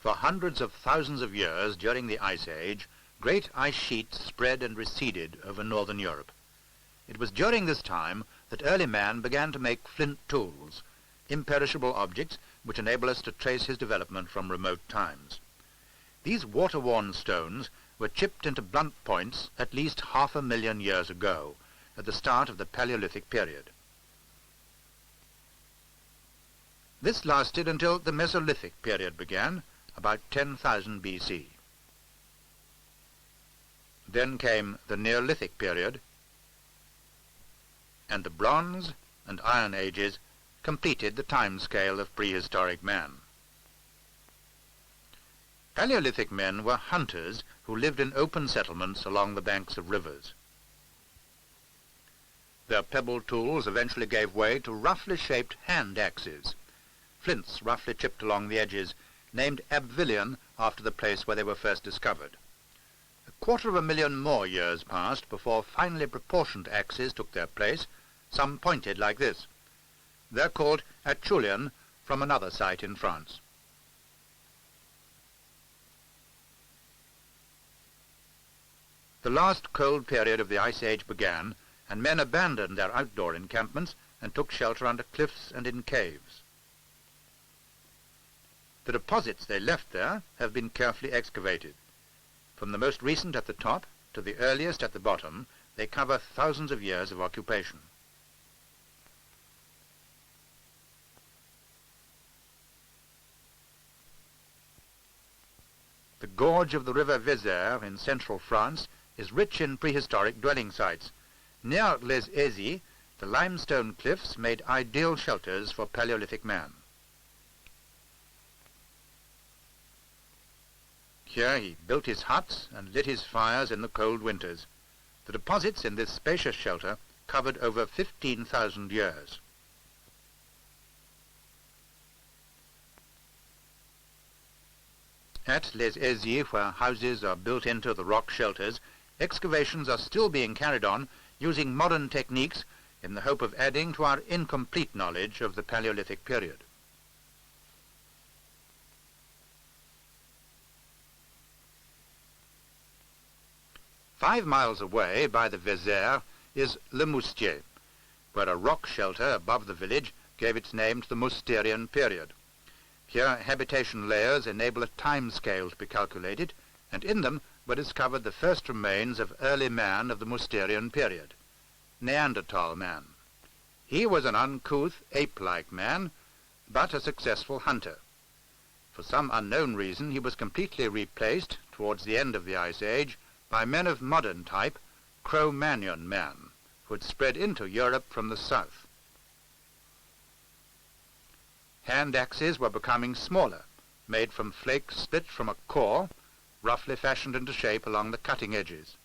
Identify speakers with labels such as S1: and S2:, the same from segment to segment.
S1: For hundreds of thousands of years during the Ice Age, great ice sheets spread and receded over northern Europe. It was during this time that early man began to make flint tools, imperishable objects which enable us to trace his development from remote times. These water-worn stones were chipped into blunt points at least 500,000 years ago, at the start of the Paleolithic period. This lasted until the Mesolithic period began, about 10,000 BC. Then came the Neolithic period, and the Bronze and Iron Ages completed the time scale of prehistoric man. Paleolithic men were hunters who lived in open settlements along the banks of rivers. Their pebble tools eventually gave way to roughly shaped hand axes, flints roughly chipped along the edges, named Abvilion after the place where they were first discovered. 250,000 more years passed before finely proportioned axes took their place, some pointed like this. They're called Acheulean from another site in France. The last cold period of the Ice Age began, and men abandoned their outdoor encampments and took shelter under cliffs and in caves. The deposits they left there have been carefully excavated. From the most recent at the top to the earliest at the bottom, they cover thousands of years of occupation. The gorge of the river Vézère in central France is rich in prehistoric dwelling sites. Near Les Aisies, the limestone cliffs made ideal shelters for Paleolithic man. Here he built his huts and lit his fires in the cold winters. The deposits in this spacious shelter covered over 15,000 years. At Les Aisies, where houses are built into the rock shelters, excavations are still being carried on using modern techniques in the hope of adding to our incomplete knowledge of the Paleolithic period. Five miles away by the Vézère is Le Moustier, where a rock shelter above the village gave its name to the Mousterian period. Here habitation layers enable a time scale to be calculated, and in them were discovered the first remains of early man of the Mousterian period, Neanderthal Man. He was an uncouth, ape-like man, but a successful hunter. For some unknown reason, he was completely replaced, towards the end of the Ice Age, by men of modern type, Cro-Magnon man, who had spread into Europe from the south. Hand axes were becoming smaller, made from flakes split from a core, roughly fashioned into shape along the cutting edges.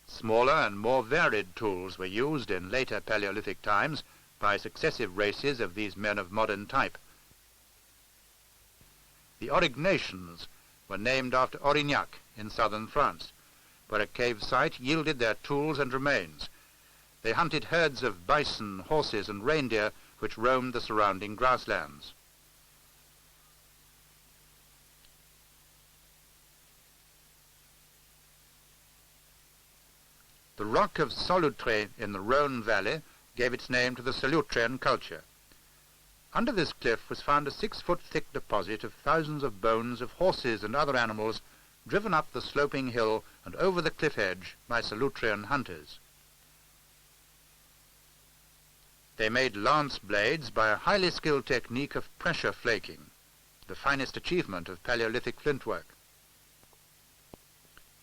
S1: Smaller and more varied tools were used in later Paleolithic times by successive races of these men of modern type. The Ignatians were named after Aurignac in southern France, where a cave site yielded their tools and remains. They hunted herds of bison, horses, and reindeer which roamed the surrounding grasslands. The rock of Solutré in the Rhone Valley gave its name to the Solutrean culture. Under this cliff was found a 6-foot thick deposit of thousands of bones of horses and other animals driven up the sloping hill and over the cliff edge by Solutrean hunters. They made lance blades by a highly skilled technique of pressure flaking, the finest achievement of Paleolithic flint work.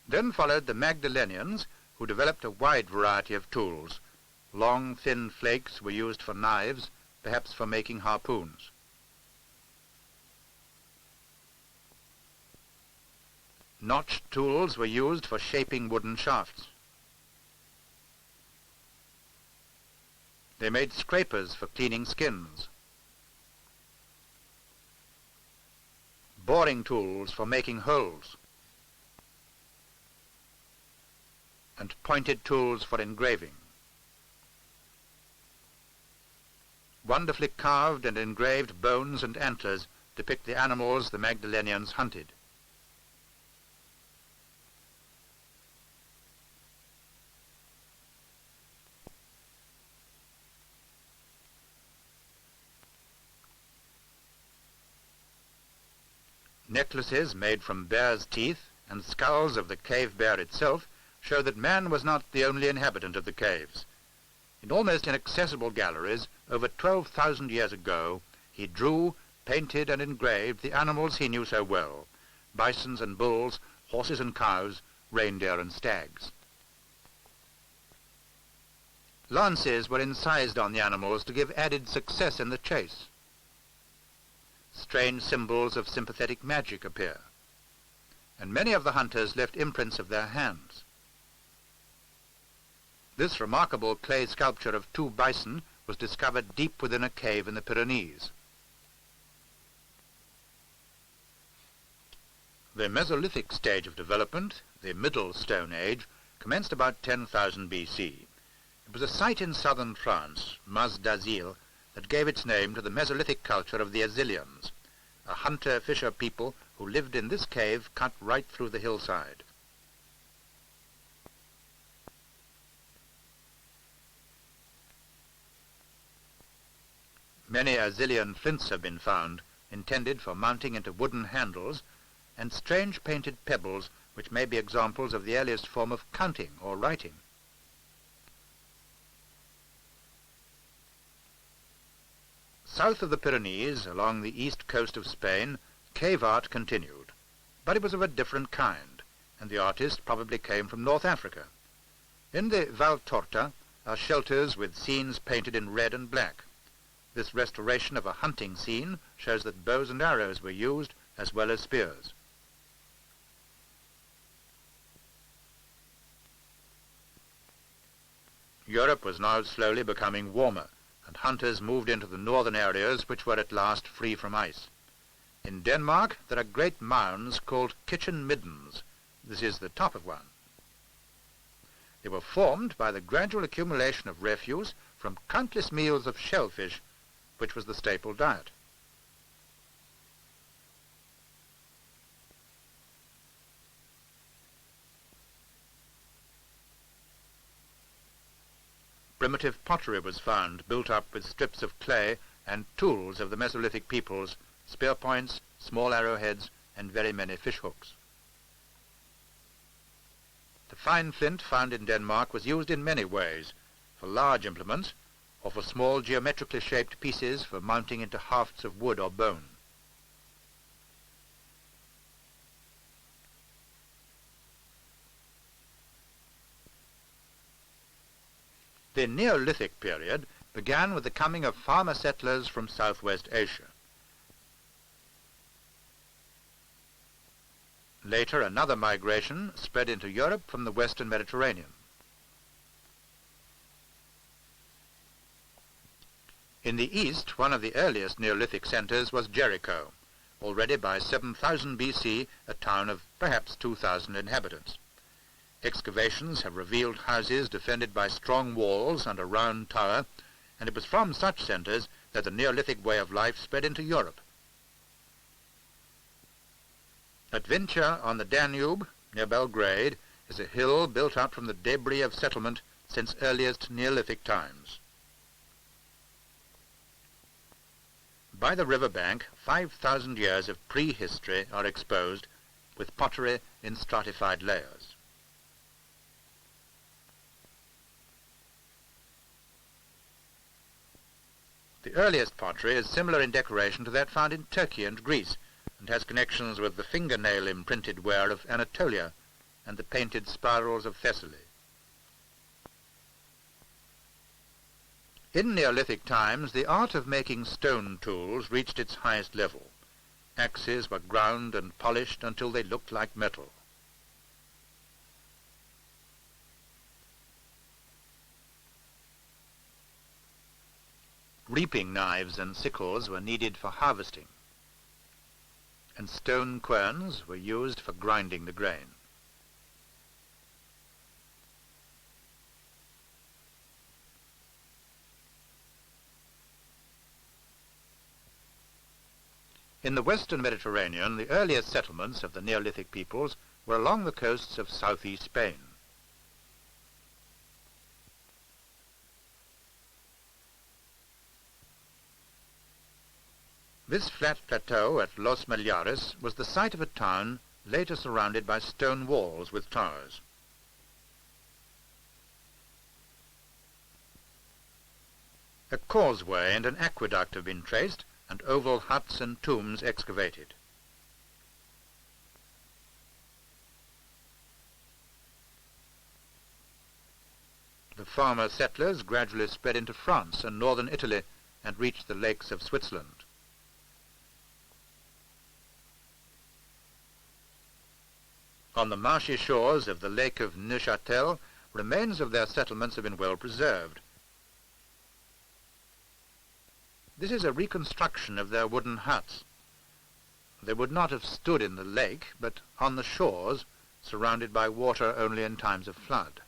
S1: Then followed the Magdalenians, who developed a wide variety of tools. Long, thin flakes were used for knives, perhaps for making harpoons. Notched tools were used for shaping wooden shafts. They made scrapers for cleaning skins, boring tools for making holes, and pointed tools for engraving. wonderfully carved and engraved bones and antlers depict the animals the Magdalenians hunted. Necklaces made from bears' teeth and skulls of the cave bear itself show that man was not the only inhabitant of the caves. In almost inaccessible galleries, over 12,000 years ago, he drew, painted and engraved the animals he knew so well: bisons and bulls, horses and cows, reindeer and stags. Lances were incised on the animals to give added success in the chase. Strange symbols of sympathetic magic appear, and many of the hunters left imprints of their hands. This remarkable clay sculpture of 2 bison was discovered deep within a cave in the Pyrenees. The Mesolithic stage of development, the Middle Stone Age, commenced about 10,000 BC. It was a site in southern France, Mas d'Azil, that gave its name to the Mesolithic culture of the Azilians, a hunter-fisher people who lived in this cave cut right through the hillside. Many Azilian flints have been found, intended for mounting into wooden handles, and strange painted pebbles which may be examples of the earliest form of counting or writing. South of the Pyrenees, along the east coast of Spain, cave art continued, but it was of a different kind, and the artist probably came from North Africa. In the Val Torta are shelters with scenes painted in red and black. This restoration of a hunting scene shows that bows and arrows were used as well as spears. Europe was now slowly becoming warmer, and hunters moved into the northern areas which were at last free from ice. In Denmark there are great mounds called kitchen middens. This is the top of one. They were formed by the gradual accumulation of refuse from countless meals of shellfish, which was the staple diet. Primitive pottery was found, built up with strips of clay and tools of the Mesolithic peoples, spear points, small arrowheads, and very many fish hooks. The fine flint found in Denmark was used in many ways, for large implements, or for small geometrically shaped pieces for mounting into hafts of wood or bone. The Neolithic period began with the coming of farmer settlers from southwest Asia. Later, another migration spread into Europe from the western Mediterranean. In the east, one of the earliest Neolithic centers was Jericho, already by 7000 BC a town of perhaps 2,000 inhabitants. Excavations have revealed houses defended by strong walls and a round tower, and it was from such centers that the Neolithic way of life spread into Europe. At Vincha on the Danube, near Belgrade, is a hill built up from the debris of settlement since earliest Neolithic times. By the riverbank, 5,000 years of prehistory are exposed, with pottery in stratified layers. The earliest pottery is similar in decoration to that found in Turkey and Greece, and has connections with the fingernail imprinted ware of Anatolia and the painted spirals of Thessaly. In Neolithic times, the art of making stone tools reached its highest level. Axes were ground and polished until they looked like metal. Reaping knives and sickles were needed for harvesting, and stone querns were used for grinding the grain. In the western Mediterranean, the earliest settlements of the Neolithic peoples were along the coasts of southeast Spain. This flat plateau at Los Meliares was the site of a town later surrounded by stone walls with towers. A causeway and an aqueduct have been traced, and oval huts and tombs excavated. The farmer settlers gradually spread into France and northern Italy and reached the lakes of Switzerland. On the marshy shores of the lake of Neuchâtel, remains of their settlements have been well preserved. This is a reconstruction of their wooden huts. They would not have stood in the lake, but on the shores, surrounded by water only in times of flood.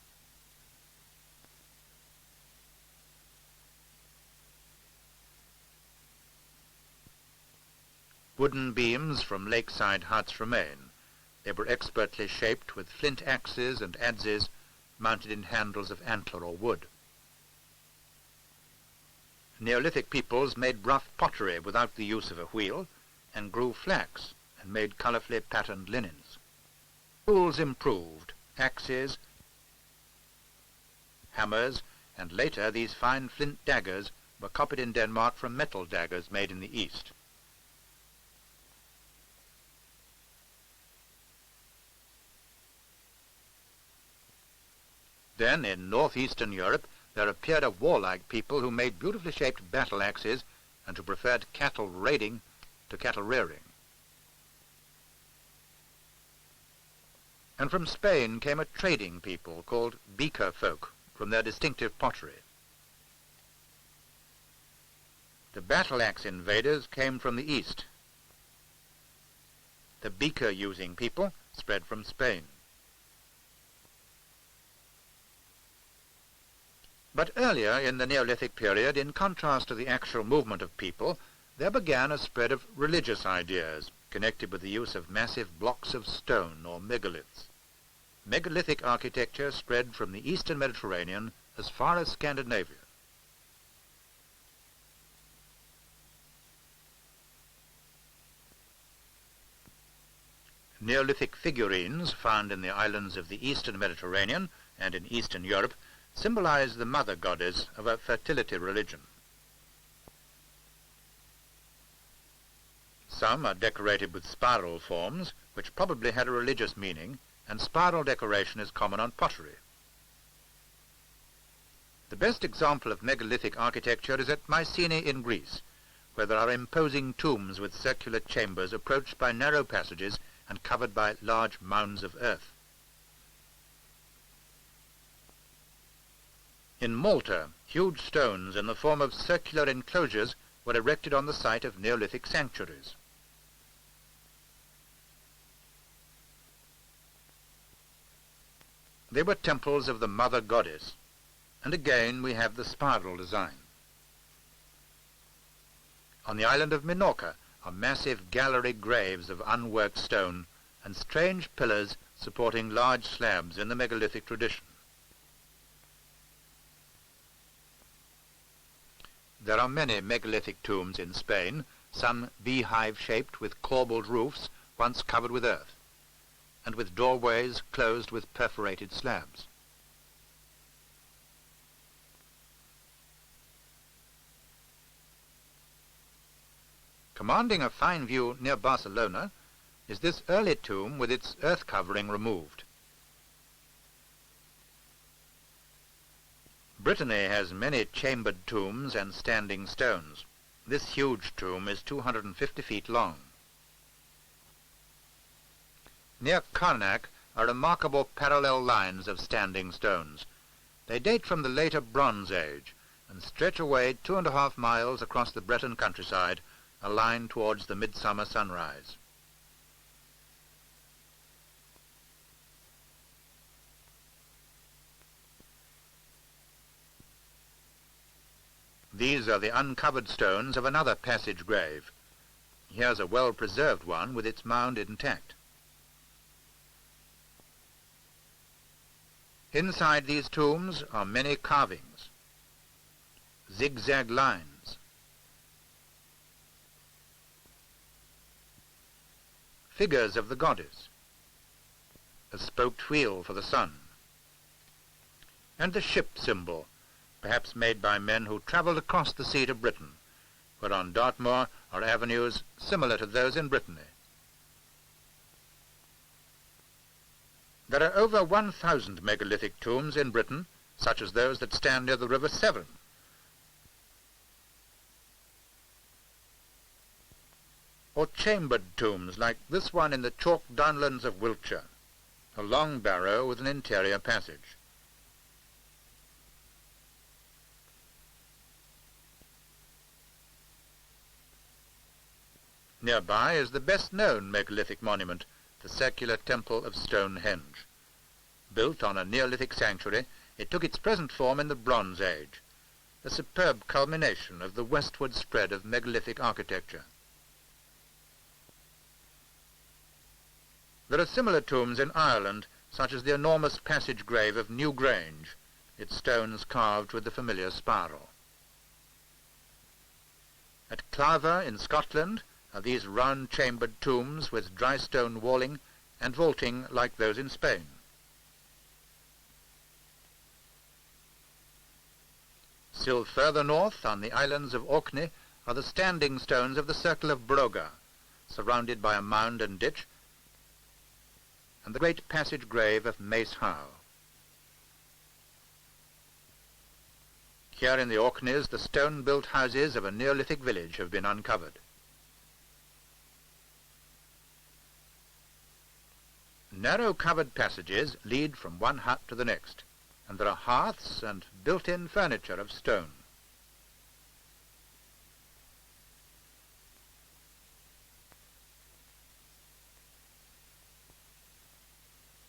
S1: Wooden beams from lakeside huts remain. They were expertly shaped with flint axes and adzes mounted in handles of antler or wood. Neolithic peoples made rough pottery without the use of a wheel, and grew flax and made colourfully patterned linens. Tools improved: axes, hammers, and later these fine flint daggers were copied in Denmark from metal daggers made in the East. Then, in northeastern Europe, there appeared a warlike people who made beautifully shaped battle axes and who preferred cattle raiding to cattle rearing. And from Spain came a trading people called beaker folk from their distinctive pottery. The battle axe invaders came from the east. The beaker-using people spread from Spain. But earlier in the Neolithic period, in contrast to the actual movement of people, there began a spread of religious ideas connected with the use of massive blocks of stone or megaliths. Megalithic architecture spread from the eastern Mediterranean as far as Scandinavia. Neolithic figurines found in the islands of the eastern Mediterranean and in eastern Europe symbolize the mother goddess of a fertility religion. Some are decorated with spiral forms, which probably had a religious meaning, and spiral decoration is common on pottery. The best example of megalithic architecture is at Mycenae in Greece, where there are imposing tombs with circular chambers approached by narrow passages and covered by large mounds of earth. In Malta, huge stones in the form of circular enclosures were erected on the site of Neolithic sanctuaries. They were temples of the mother goddess, and again we have the spiral design. On the island of Minorca are massive gallery graves of unworked stone and strange pillars supporting large slabs in the megalithic tradition. There are many megalithic tombs in Spain, some beehive-shaped with corbelled roofs once covered with earth, and with doorways closed with perforated slabs. Commanding a fine view near Barcelona is this early tomb with its earth covering removed. Brittany has many chambered tombs and standing stones. This huge tomb is 250 feet long. Near Karnak are remarkable parallel lines of standing stones. They date from the later Bronze Age and stretch away 2.5 miles across the Breton countryside, a line towards the midsummer sunrise. These are the uncovered stones of another passage grave. Here's a well-preserved one with its mound intact. Inside these tombs are many carvings, zigzag lines, figures of the goddess, a spoked wheel for the sun, and the ship symbol, perhaps made by men who travelled across the sea to Britain, where on Dartmoor are avenues similar to those in Brittany. There are over 1,000 megalithic tombs in Britain, such as those that stand near the River Severn. Or chambered tombs like this one in the chalk downlands of Wiltshire, a long barrow with an interior passage. Nearby is the best-known megalithic monument, the circular temple of Stonehenge. Built on a Neolithic sanctuary, it took its present form in the Bronze Age, a superb culmination of the westward spread of megalithic architecture. There are similar tombs in Ireland, such as the enormous passage grave of Newgrange, its stones carved with the familiar spiral. At Clava in Scotland are these round-chambered tombs with dry stone walling and vaulting like those in Spain. Still further north, on the islands of Orkney, are the standing stones of the Circle of Broga, surrounded by a mound and ditch, and the great passage grave of Mace Howe. Here in the Orkneys, the stone-built houses of a Neolithic village have been uncovered. Narrow covered passages lead from one hut to the next, and there are hearths and built-in furniture of stone.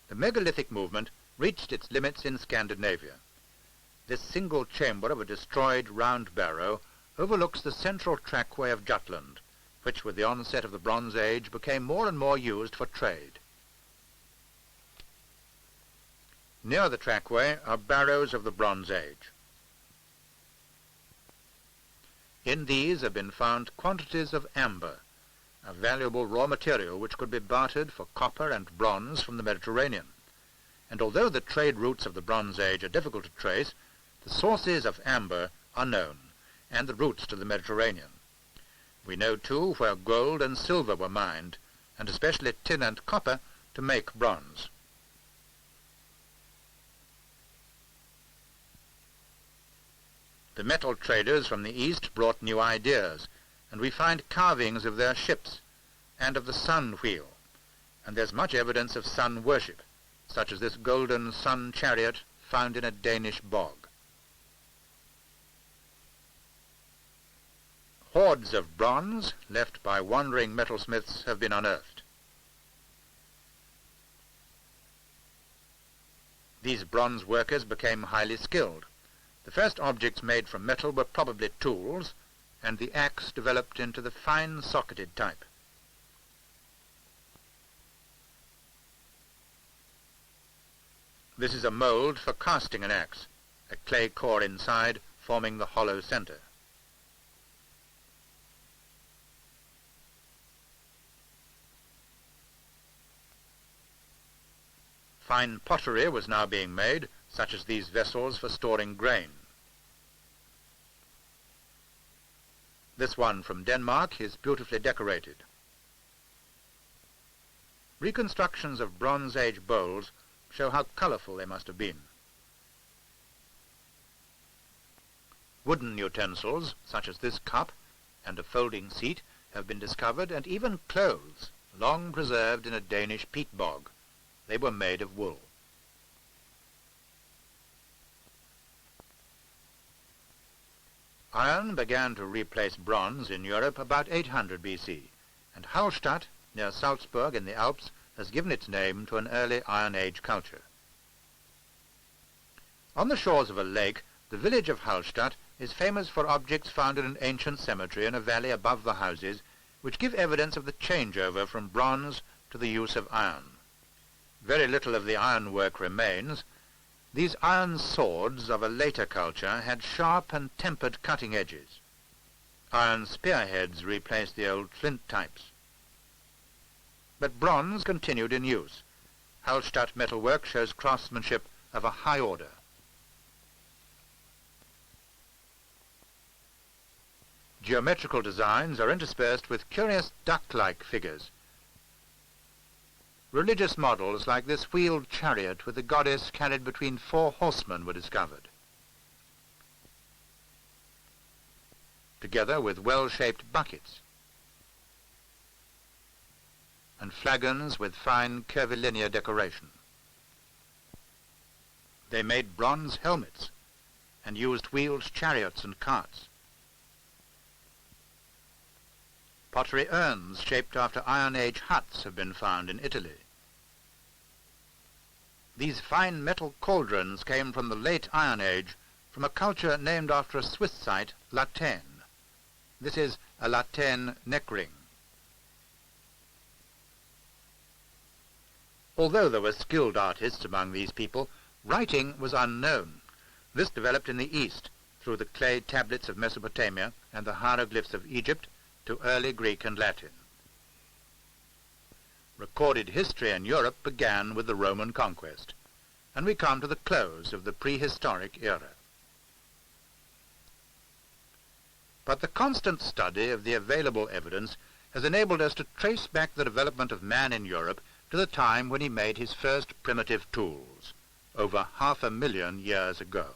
S1: The megalithic movement reached its limits in Scandinavia. This single chamber of a destroyed round barrow overlooks the central trackway of Jutland, which with the onset of the Bronze Age became more and more used for trade. Near the trackway are barrows of the Bronze Age. In these have been found quantities of amber, a valuable raw material which could be bartered for copper and bronze from the Mediterranean. And although the trade routes of the Bronze Age are difficult to trace, the sources of amber are known, and the routes to the Mediterranean. We know, too, where gold and silver were mined, and especially tin and copper, to make bronze. The metal traders from the east brought new ideas, and we find carvings of their ships and of the sun wheel, and there's much evidence of sun worship, such as this golden sun chariot found in a Danish bog. Hoards of bronze left by wandering metalsmiths have been unearthed. These bronze workers became highly skilled. The first objects made from metal were probably tools, and the axe developed into the fine socketed type. This is a mould for casting an axe, a clay core inside forming the hollow centre. Fine pottery was now being made, such as these vessels for storing grain. This one from Denmark is beautifully decorated. Reconstructions of Bronze Age bowls show how colourful they must have been. Wooden utensils, such as this cup and a folding seat, have been discovered, and even clothes, long preserved in a Danish peat bog. They were made of wool. Iron began to replace bronze in Europe about 800 BC, and Hallstatt, near Salzburg in the Alps, has given its name to an early Iron Age culture. On the shores of a lake, the village of Hallstatt is famous for objects found in an ancient cemetery in a valley above the houses, which give evidence of the changeover from bronze to the use of iron. Very little of the ironwork remains. These iron swords of a later culture had sharp and tempered cutting edges. Iron spearheads replaced the old flint types. But bronze continued in use. Hallstatt metalwork shows craftsmanship of a high order. Geometrical designs are interspersed with curious duck-like figures. Religious models like this wheeled chariot with the goddess carried between 4 horsemen were discovered, together with well-shaped buckets and flagons with fine curvilinear decoration. They made bronze helmets and used wheeled chariots and carts. Pottery urns shaped after Iron Age huts have been found in Italy. These fine metal cauldrons came from the late Iron Age, from a culture named after a Swiss site, Latène. This is a Latène neck ring. Although there were skilled artists among these people, writing was unknown. This developed in the East, through the clay tablets of Mesopotamia and the hieroglyphs of Egypt, to early Greek and Latin. Recorded history in Europe began with the Roman conquest, and we come to the close of the prehistoric era. But the constant study of the available evidence has enabled us to trace back the development of man in Europe to the time when he made his first primitive tools, over 500,000 years ago.